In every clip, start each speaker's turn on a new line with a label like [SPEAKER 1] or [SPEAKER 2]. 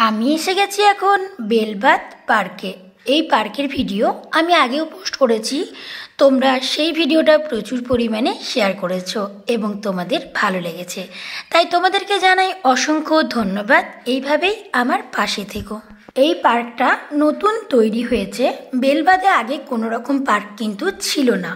[SPEAKER 1] আমি এসে গেছি এখন বেলবাদ পার্কে। এই পার্কের ভিডিও আমি আগেও পোস্ট করেছি, তোমরা সেই ভিডিওটা প্রচুর পরিমাণে শেয়ার করেছো এবং তোমাদের ভালো লেগেছে, তাই তোমাদেরকে জানাই অসংখ্য ধন্যবাদ। এইভাবেই আমার পাশে থেকো। এই পার্কটা নতুন তৈরি হয়েছে, বেলবাদে আগে কোনো রকম পার্ক কিন্তু ছিল না।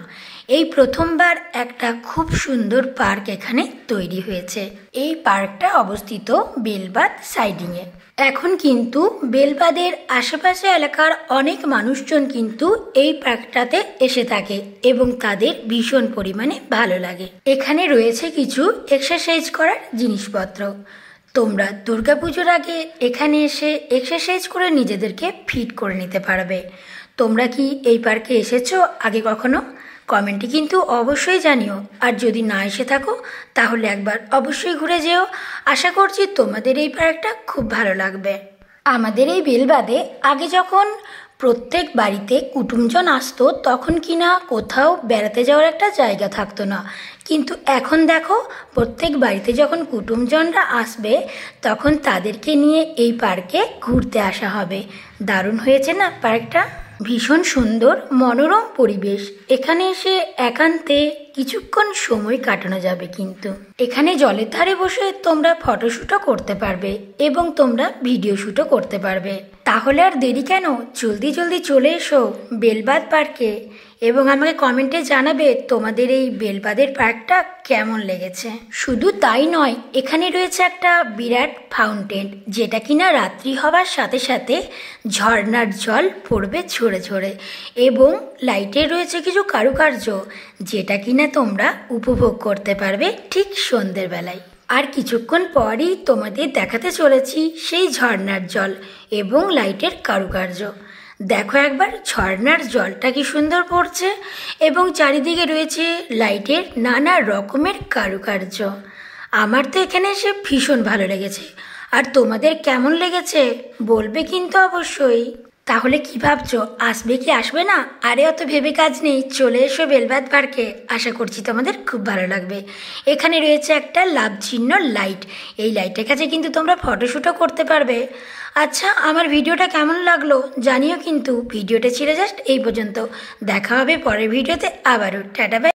[SPEAKER 1] এই প্রথমবার একটা খুব সুন্দর পার্ক এখানে তৈরি হয়েছে। এই পার্কটা অবস্থিত বেলবাদ সাইডিংয়ে। এখন কিন্তু বেলবাদের আশেপাশে এলাকার অনেক মানুষজন কিন্তু এই পার্কটাতে এসে থাকে এবং তাদের ভীষণ পরিমাণে ভালো লাগে। এখানে রয়েছে কিছু এক্সারসাইজ করার জিনিসপত্র। তোমরা দুর্গাপুজোর আগে এখানে এসে এক্সারসাইজ করে নিজেদেরকে ফিট করে নিতে পারবে। তোমরা কি এই পার্কে এসেছো আগে কখনো? কমেন্টে কিন্তু অবশ্যই জানিও। আর যদি না এসে থাকো তাহলে একবার অবশ্যই ঘুরে যেও। আশা করছি তোমাদের এই পার্কটা খুব ভালো লাগবে। আমাদের এই বেলবাদে আগে যখন প্রত্যেক বাড়িতে কুটুমজন আসতো তখন কিনা কোথাও বেড়াতে যাওয়ার একটা জায়গা থাকতো না, কিন্তু এখন দেখো প্রত্যেক বাড়িতে যখন কুটুমজনরা আসবে তখন তাদেরকে নিয়ে এই পার্কে ঘুরতে আসা হবে। দারুণ হয়েছে না পার্কটা? ভীষণ সুন্দর মনোরম পরিবেশ। এখানে এসে একান্তে কিছুক্ষণ সময় কাটানো যাবে। কিন্তু এখানে জলের ধারে বসে তোমরা ফটোশ্যুটও করতে পারবে এবং তোমরা ভিডিও শ্যুটও করতে পারবে। তাহলে আর দেরি কেন, জলদি জলদি চলে এসো বেলবাদ পার্কে এবং আমাকে কমেন্টে জানাবে তোমাদের এই বেলবাদের পার্কটা কেমন লেগেছে। শুধু তাই নয়, এখানে রয়েছে একটা বিরাট ফাউন্টেন, যেটা কিনা রাত্রি হবার সাথে সাথে ঝর্ণার জল পড়বে ঝরে ঝরে, এবং লাইটের রয়েছে কিছু কারুকার্য যেটা কিনা তোমরা উপভোগ করতে পারবে ঠিক সন্ধ্যের বেলায়। আর কিছুক্ষণ পরই তোমাদের দেখাতে চলেছি সেই ঝর্ণার জল এবং লাইটের কারুকার্য। দেখো একবার ঝর্ণার জলটা কি সুন্দর পড়ছে এবং চারিদিকে রয়েছে লাইটের নানা রকমের কারুকার্য। আমার তো এখানে এসে ভীষণ ভালো লেগেছে। আর তোমাদের কেমন লেগেছে বলবে কিন্তু অবশ্যই। তাহলে কি ভাবছো, আসবে কি আসবে না? আরে অত ভেবে কাজ নেই, চলে এসো বেলবাদ পার্কে। আশা করছি তোমাদের খুব ভালো লাগবে। এখানে রয়েছে একটা লাভ চিহ্ন লাইট, এই লাইটের কাছে কিন্তু তোমরা ফটোশ্যুটও করতে পারবে। আচ্ছা, আমার ভিডিওটা কেমন লাগলো জানিও কিন্তু। ভিডিওটা ছিল জাস্ট এই পর্যন্ত, দেখা হবে পরের ভিডিওতে আবারও। Tata bye.